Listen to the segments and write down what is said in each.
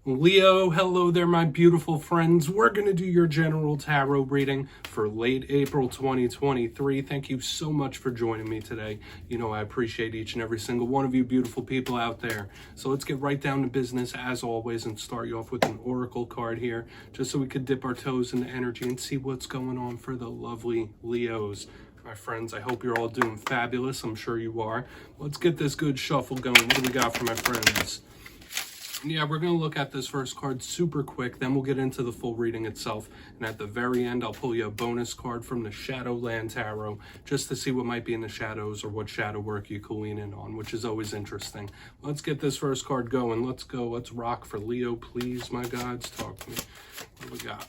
Leo, hello there, my beautiful friends. We're going to do your general tarot reading for late April 2023. Thank you so much for joining me today. You know, I appreciate each and every single one of you beautiful people out there. So let's get right down to business as always and start you off with an oracle card here, just so we could dip our toes in the energy and see what's going on for the lovely Leos. My friends, I hope you're all doing fabulous. I'm sure you are. Let's get this good shuffle going. What do we got for my friends? Yeah, we're going to look at this first card super quick, then we'll get into the full reading itself. And at the very end, I'll pull you a bonus card from the Shadowland Tarot, just to see what might be in the shadows or what shadow work you can lean in on, which is always interesting. Let's get this first card going. Let's go. Let's rock for Leo, please, my gods. Talk to me. What do we got?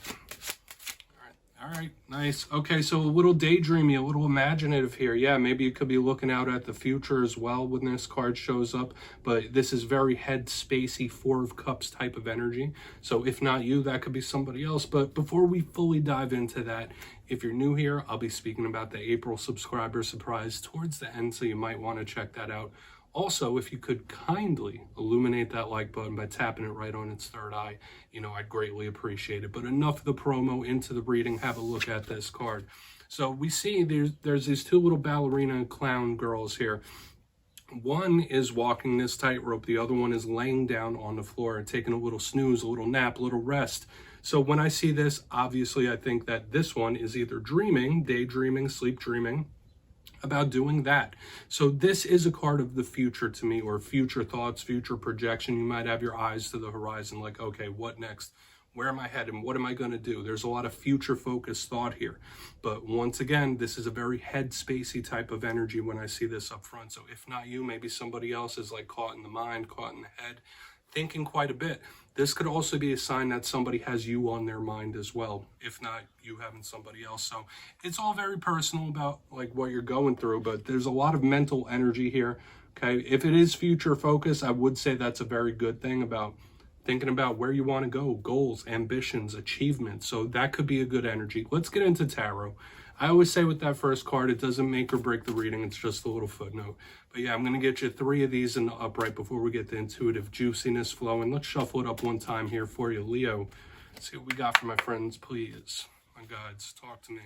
All right, nice. Okay, so a little daydreamy, a little imaginative here. Yeah, maybe you could be looking out at the future as well when this card shows up, but this is very head spacey, Four of Cups type of energy. So if not you, that could be somebody else. But before we fully dive into that, if you're new here, I'll be speaking about the April subscriber surprise towards the end, so you might want to check that out. Also, if you could kindly illuminate that like button by tapping it right on its third eye, you know, I'd greatly appreciate it. But enough of the promo, into the reading. Have a look at this card. So we see there's these two little ballerina clown girls here. One is walking this tightrope. The other one is laying down on the floor, taking a little snooze, a little nap, a little rest. So when I see this, obviously I think that this one is either dreaming, daydreaming, sleep dreaming, about doing that. So this is a card of the future to me, or future thoughts, future projection. You might have your eyes to the horizon, like, okay, what next? Where am I headed? What am I going to do? There's a lot of future focused thought here. But once again, this is a very head spacey type of energy when I see this up front. So if not you, maybe somebody else is like caught in the mind, caught in the head, thinking quite a bit. This could also be a sign that somebody has you on their mind as well, if not you having somebody else. So it's all very personal about like what you're going through, but there's a lot of mental energy here. Okay, if it is future focus, I would say that's a very good thing, about thinking about where you want to go, goals, ambitions, achievements. So that could be a good energy. Let's get into tarot. I always say with that first card, it doesn't make or break the reading. It's just a little footnote. But yeah, I'm going to get you 3 of these in the upright before we get the intuitive juiciness flowing. Let's shuffle it up one time here for you, Leo. Let's see what we got for my friends, please. My gods, talk to me.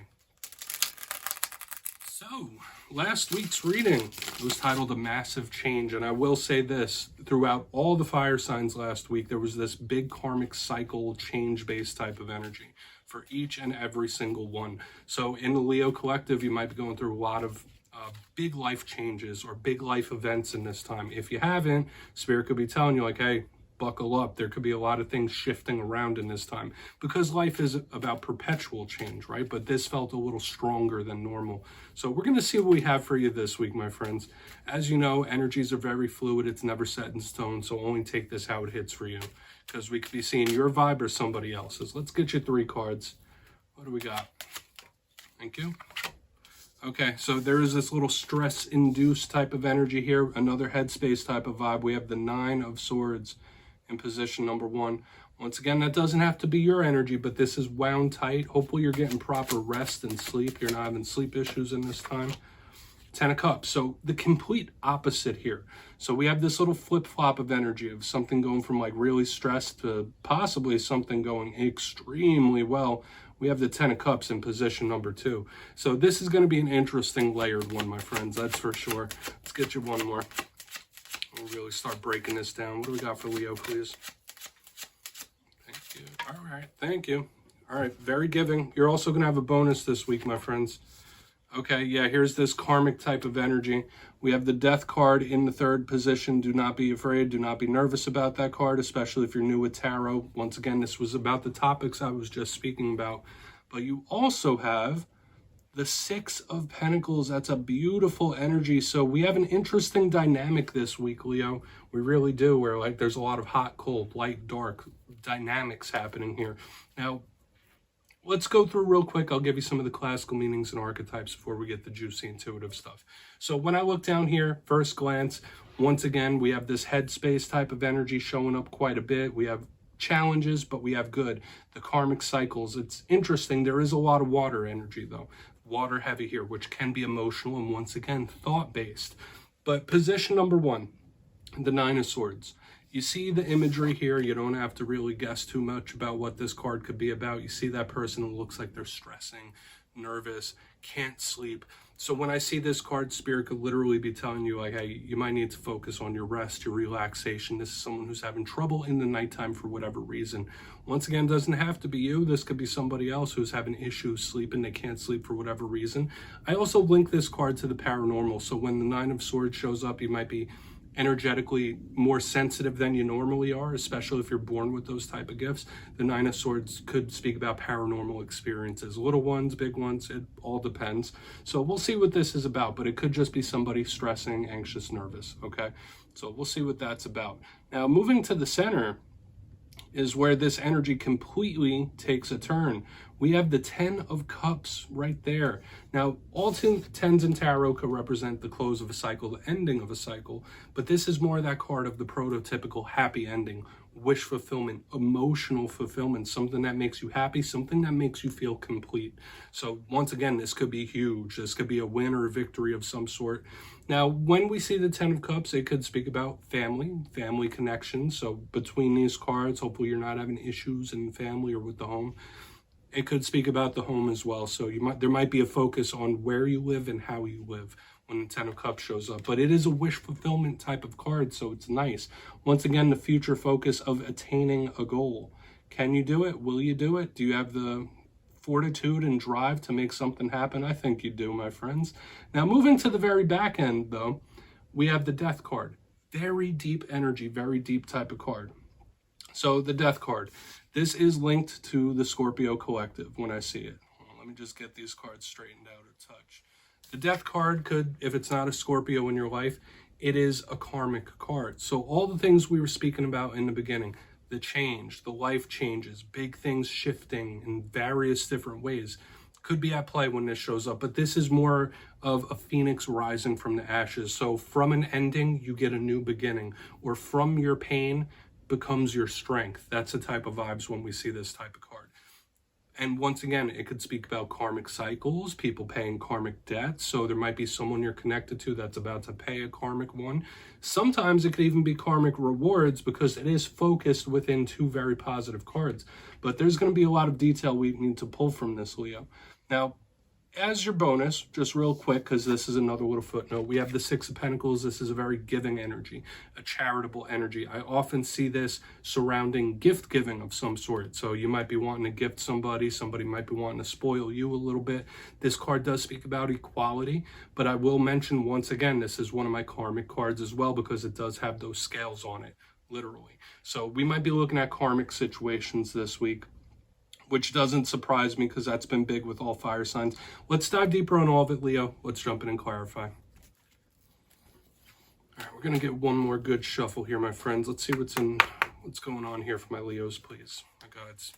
So, last week's reading was titled A Massive Change. And I will say this, throughout all the fire signs last week, there was this big karmic cycle, change-based type of energy for each and every single one. So in the Leo collective, you might be going through a lot of big life changes or big life events in this time. If you haven't, Spirit could be telling you like, hey, buckle up. There could be a lot of things shifting around in this time, because life is about perpetual change, right? But this felt a little stronger than normal. So we're going to see what we have for you this week, my friends. As you know, energies are very fluid. It's never set in stone. So only take this how it hits for you, because we could be seeing your vibe or somebody else's. Let's get you 3 cards. What do we got? Thank you. Okay, so there is this little stress-induced type of energy here, another headspace type of vibe. We have the 9 of Swords in position number 1. Once again, that doesn't have to be your energy, but this is wound tight. Hopefully you're getting proper rest and sleep. You're not having sleep issues in this time. 10 of Cups, so the complete opposite here. So we have this little flip-flop of energy of something going from like really stressed to possibly something going extremely well. We have the 10 of Cups in position number 2. So this is going to be an interesting layered one, my friends, that's for sure. Let's get you one more. We'll really start breaking this down. What do we got for Leo, please? Thank you. All right, thank you. All right, very giving. You're also going to have a bonus this week, my friends. Okay, yeah, here's this karmic type of energy. We have the Death card in the 3rd position. Do not be afraid. Do not be nervous about that card, especially if you're new with tarot. Once again, this was about the topics I was just speaking about. But you also have the 6 of Pentacles. That's a beautiful energy. So we have an interesting dynamic this week, Leo. We really do, where like there's a lot of hot, cold, light, dark dynamics happening here. Now, let's go through real quick. I'll give you some of the classical meanings and archetypes before we get the juicy intuitive stuff. So when I look down here, first glance, once again, we have this headspace type of energy showing up quite a bit. We have challenges, but we have good. The karmic cycles. It's interesting. There is a lot of water energy, though. Water heavy here, which can be emotional and once again, thought-based. But position number 1, the 9 of Swords. You see the imagery here. You don't have to really guess too much about what this card could be about. You see that person who looks like they're stressing, nervous, can't sleep. So when I see this card, Spirit could literally be telling you, like, hey, you might need to focus on your rest, your relaxation. This is someone who's having trouble in the nighttime for whatever reason. Once again, doesn't have to be you. This could be somebody else who's having issues sleeping. They can't sleep for whatever reason. I also link this card to the paranormal. So when the Nine of Swords shows up, you might be energetically more sensitive than you normally are, especially if you're born with those type of gifts. The Nine of Swords could speak about paranormal experiences, little ones, big ones, it all depends. So we'll see what this is about, but it could just be somebody stressing, anxious, nervous, okay? So we'll see what that's about. Now, moving to the center is where this energy completely takes a turn. We have the 10 of Cups right there. Now, all 10s in tarot could represent the close of a cycle, the ending of a cycle, but this is more that card of the prototypical happy ending, wish fulfillment, emotional fulfillment, something that makes you happy, something that makes you feel complete. So once again, this could be huge. This could be a win or a victory of some sort. Now, when we see the 10 of Cups, it could speak about family connections. So between these cards, hopefully you're not having issues in family or with the home. It could speak about the home as well. So there might be a focus on where you live and how you live when the 10 of Cups shows up. But it is a wish fulfillment type of card, so it's nice. Once again, the future focus of attaining a goal. Can you do it? Will you do it? Do you have the fortitude and drive to make something happen? I think you do, my friends. Now, moving to the very back end, though, we have the Death card. Very deep energy, very deep type of card. So the Death card. This is linked to the Scorpio collective when I see it. Let me just get these cards straightened out a touch. The Death card could, if it's not a Scorpio in your life, it is a karmic card. So all the things we were speaking about in the beginning, the change, the life changes, big things shifting in various different ways, could be at play when this shows up. But this is more of a phoenix rising from the ashes. So from an ending, you get a new beginning, or from your pain becomes your strength. That's the type of vibes when we see this type of card. And once again, it could speak about karmic cycles, people paying karmic debts. So there might be someone you're connected to that's about to pay a karmic one. Sometimes it could even be karmic rewards because it is focused within two very positive cards. But there's going to be a lot of detail we need to pull from this, Leo. Now, as your bonus, just real quick, because this is another little footnote, we have the Six of Pentacles. This is a very giving energy, a charitable energy. I often see this surrounding gift giving of some sort. So you might be wanting to gift somebody might be wanting to spoil you a little bit. This card does speak about equality, but I will mention once again, this is one of my karmic cards as well because it does have those scales on it, literally. So we might be looking at karmic situations this week, which doesn't surprise me because that's been big with all fire signs. Let's dive deeper on all of it, Leo. Let's jump in and clarify. All right, we're going to get one more good shuffle here, my friends. Let's see what's going on here for my Leos, please. My gods.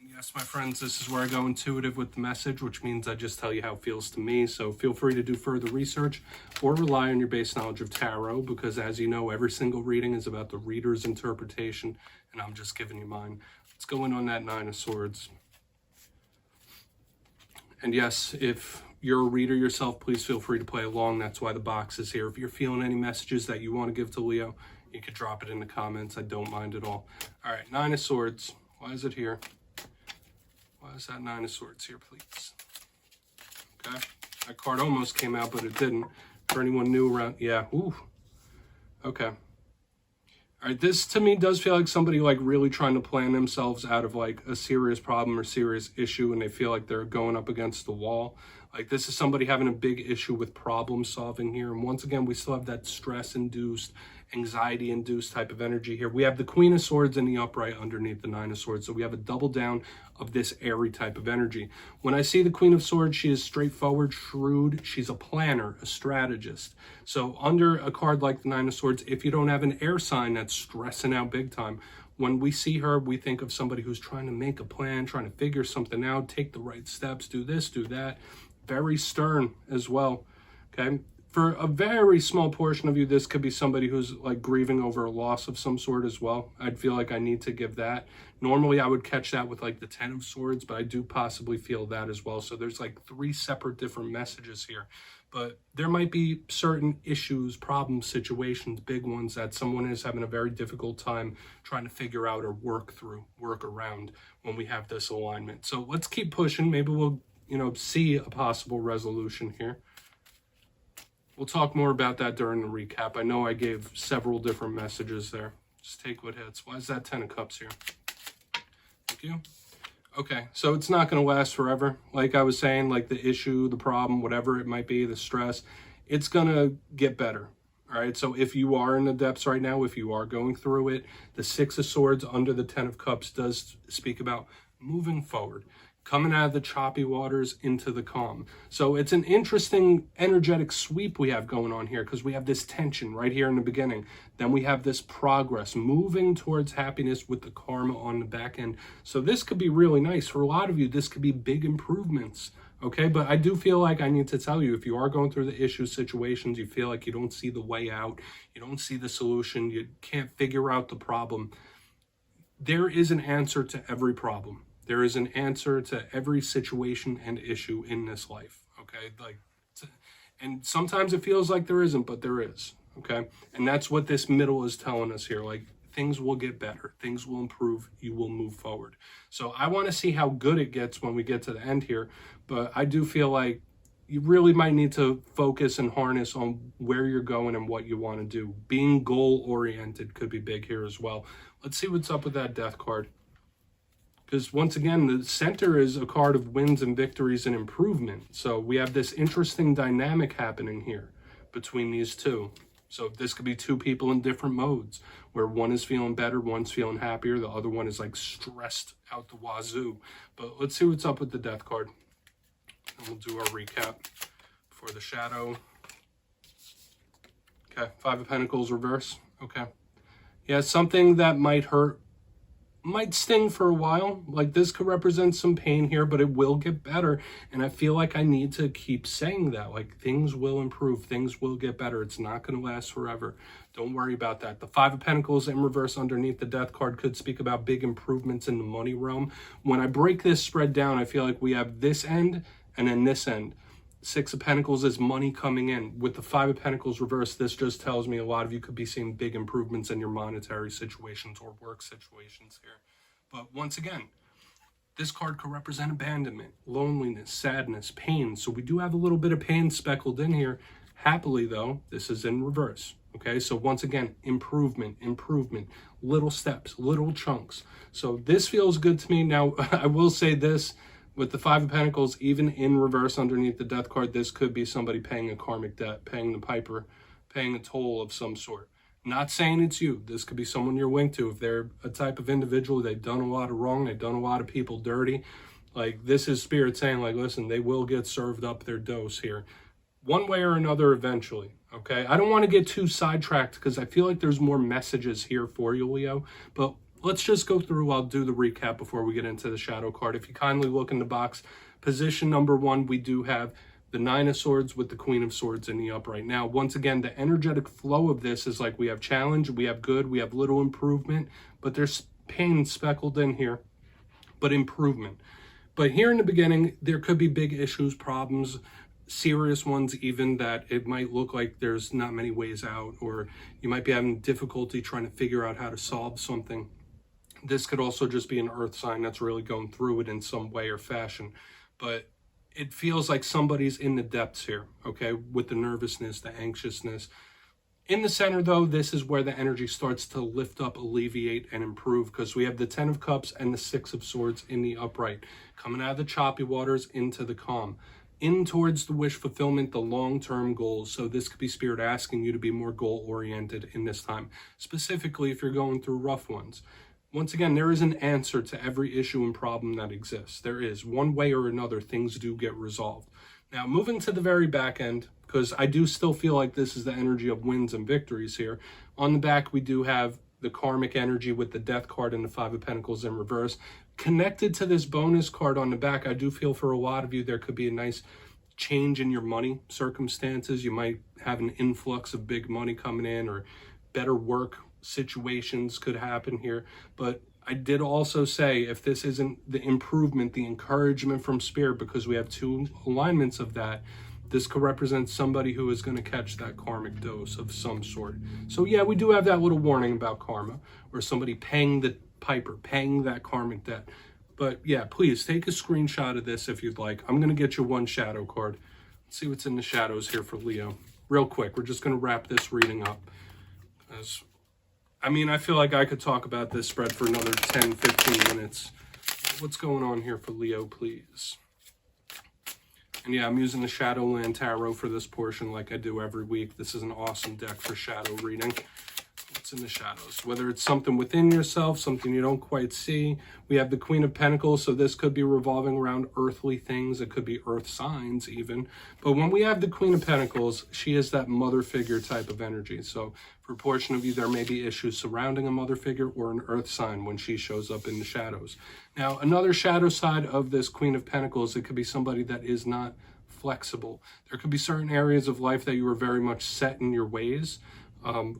And yes, my friends, this is where I go intuitive with the message, which means I just tell you how it feels to me. So feel free to do further research or rely on your base knowledge of tarot because, as you know, every single reading is about the reader's interpretation, and I'm just giving you mine. Let's go in on that Nine of Swords. And yes, if you're a reader yourself, please feel free to play along. That's why the box is here. If you're feeling any messages that you want to give to Leo, you could drop it in the comments. I don't mind at all. All right, Nine of Swords. Why is it here? Why is that Nine of Swords here, please? Okay. That card almost came out, but it didn't. For anyone new around, yeah. Ooh. Okay. All right, this to me does feel like somebody like really trying to plan themselves out of like a serious problem or serious issue, and they feel like they're going up against the wall. Like this is somebody having a big issue with problem solving here. And once again, we still have that stress-induced, anxiety-induced type of energy here. We have the Queen of Swords in the upright underneath the Nine of Swords. So we have a double down of this airy type of energy. When I see the Queen of Swords, she is straightforward, shrewd. She's a planner, a strategist. So under a card like the Nine of Swords, if you don't have an air sign that's stressing out big time, when we see her, we think of somebody who's trying to make a plan, trying to figure something out, take the right steps, do this, do that. Very stern as well, okay? For a very small portion of you, this could be somebody who's like grieving over a loss of some sort as well. I'd feel like I need to give that. Normally I would catch that with like the 10 of Swords, but I do possibly feel that as well. So there's like 3 separate different messages here. But there might be certain issues, problems, situations, big ones that someone is having a very difficult time trying to figure out or work through, work around when we have this alignment. So let's keep pushing. Maybe we'll, see a possible resolution here. We'll talk more about that during the recap. I know I gave several different messages there. Just take what hits. Why is that 10 of Cups here? Thank you. Okay, so it's not going to last forever. Like I was saying, like the issue, the problem, whatever it might be, the stress, it's going to get better. All right, so if you are in the depths right now, if you are going through it, the 6 of Swords under the 10 of Cups does speak about moving forward, coming out of the choppy waters into the calm. So it's an interesting energetic sweep we have going on here because we have this tension right here in the beginning. Then we have this progress moving towards happiness with the karma on the back end. So this could be really nice. For a lot of you, this could be big improvements. Okay, but I do feel like I need to tell you, if you are going through the issue situations, you feel like you don't see the way out, you don't see the solution, you can't figure out the problem, there is an answer to every problem. There is an answer to every situation and issue in this life, okay? And sometimes it feels like there isn't, but there is, okay? And that's what this middle is telling us here. Like, things will get better. Things will improve. You will move forward. So I want to see how good it gets when we get to the end here, but I do feel like you really might need to focus and harness on where you're going and what you want to do. Being goal-oriented could be big here as well. Let's see what's up with that Death card. Because once again, the center is a card of wins and victories and improvement. So we have this interesting dynamic happening here between these two. So this could be 2 people in different modes, where one is feeling better, one's feeling happier, the other one is like stressed out the wazoo. But let's see what's up with the Death card. And we'll do our recap for the Shadow. Okay, 5 of Pentacles reverse. Okay. Yeah, something that might hurt, might sting for a while. Like, this could represent some pain here, but it will get better. And I feel like I need to keep saying that. Like, things will improve. Things will get better. It's not going to last forever. Don't worry about that. The 5 of Pentacles in reverse underneath the Death card could speak about big improvements in the money realm. When I break this spread down, I feel like we have this end and then this end. 6 of Pentacles is money coming in. With the 5 of Pentacles reverse, this just tells me a lot of you could be seeing big improvements in your monetary situations or work situations here. But once again, this card could represent abandonment, loneliness, sadness, pain. So we do have a little bit of pain speckled in here. Happily, though, this is in reverse. Okay, so once again, improvement, little steps, little chunks. So this feels good to me. Now, I will say this. With the 5 of Pentacles, even in reverse underneath the Death card, this could be somebody paying a karmic debt, paying the piper, paying a toll of some sort. Not saying it's you. This could be someone you're linked to. If they're a type of individual, they've done a lot of wrong, they've done a lot of people dirty. Like, this is Spirit saying, like, listen, they will get served up their dose here. One way or another eventually, okay? I don't want to get too sidetracked because I feel like there's more messages here for you, Leo. But let's just go through. I'll do the recap before we get into the Shadow card. If you kindly look in the box, position number 1, we do have the 9 of Swords with the Queen of Swords in the upright. Now, once again, the energetic flow of this is like we have challenge, we have good, we have little improvement, but there's pain speckled in here, but improvement. But here in the beginning, there could be big issues, problems, serious ones even, that it might look like there's not many ways out, or you might be having difficulty trying to figure out how to solve something. This could also just be an earth sign that's really going through it in some way or fashion. But it feels like somebody's in the depths here, okay, with the nervousness, the anxiousness. In the center, though, this is where the energy starts to lift up, alleviate, and improve, because we have the 10 of Cups and the 6 of Swords in the upright, coming out of the choppy waters into the calm, in towards the wish fulfillment, the long-term goals. So this could be Spirit asking you to be more goal-oriented in this time, specifically if you're going through rough ones. Once again, there is an answer to every issue and problem that exists. There is. One way or another, things do get resolved. Now, moving to the very back end, because I do still feel like this is the energy of wins and victories here. On the back, we do have the karmic energy with the Death card and the 5 of Pentacles in reverse. Connected to this bonus card on the back, I do feel for a lot of you, there could be a nice change in your money circumstances. You might have an influx of big money coming in, or better work situations could happen here. But I did also say, if this isn't the improvement, the encouragement from spirit, because we have two alignments of that, this could represent somebody who is going to catch that karmic dose of some sort. So yeah, we do have that little warning about karma, or somebody paying the piper, paying that karmic debt. But yeah, please take a screenshot of this if you'd like. I'm going to get you one shadow card. Let's see what's in the shadows here for Leo. Real quick, we're just going to wrap this reading up. I feel like I could talk about this spread for another 10, 15 minutes. What's going on here for Leo, please? And yeah, I'm using the Shadowland Tarot for this portion like I do every week. This is an awesome deck for shadow reading. What's in the shadows? Whether it's something within yourself, something you don't quite see. We have the Queen of Pentacles, so this could be revolving around earthly things. It could be earth signs even. But when we have the Queen of Pentacles, she is that mother figure type of energy. So for a portion of you, there may be issues surrounding a mother figure or an earth sign when she shows up in the shadows. Now, another shadow side of this Queen of Pentacles, it could be somebody that is not flexible. There could be certain areas of life that you are very much set in your ways,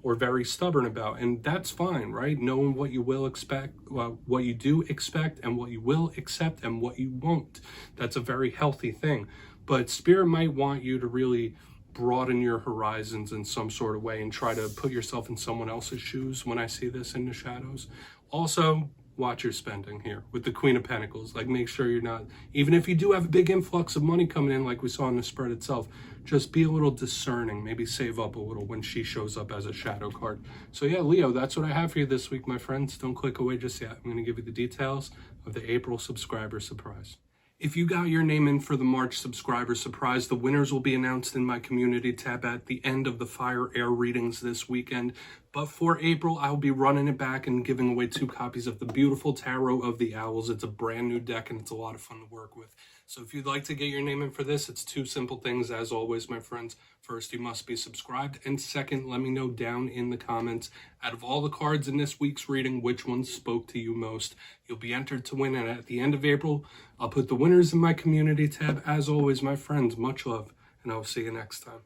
or very stubborn about, and that's fine, right? Knowing what you will expect, what you do expect, and what you will accept, and what you won't. That's a very healthy thing. But spirit might want you to really broaden your horizons in some sort of way and try to put yourself in someone else's shoes when I see this in the shadows. Also, watch your spending here with the Queen of Pentacles. Like, make sure you're not, even if you do have a big influx of money coming in like we saw in the spread itself, just be a little discerning. Maybe save up a little when she shows up as a shadow card. So yeah, Leo, that's what I have for you this week, my friends. Don't click away just yet. I'm going to give you the details of the April subscriber surprise. If you got your name in for the March subscriber surprise, the winners will be announced in my community tab at the end of the Fire Air readings this weekend. But for April, I'll be running it back and giving away 2 copies of the beautiful Tarot of the Owls. It's a brand new deck and it's a lot of fun to work with. So if you'd like to get your name in for this, it's 2 simple things as always, my friends. First, you must be subscribed. And second, let me know down in the comments, out of all the cards in this week's reading, which ones spoke to you most. You'll be entered to win. And at the end of April, I'll put the winners in my community tab. As always, my friends, much love, and I'll see you next time.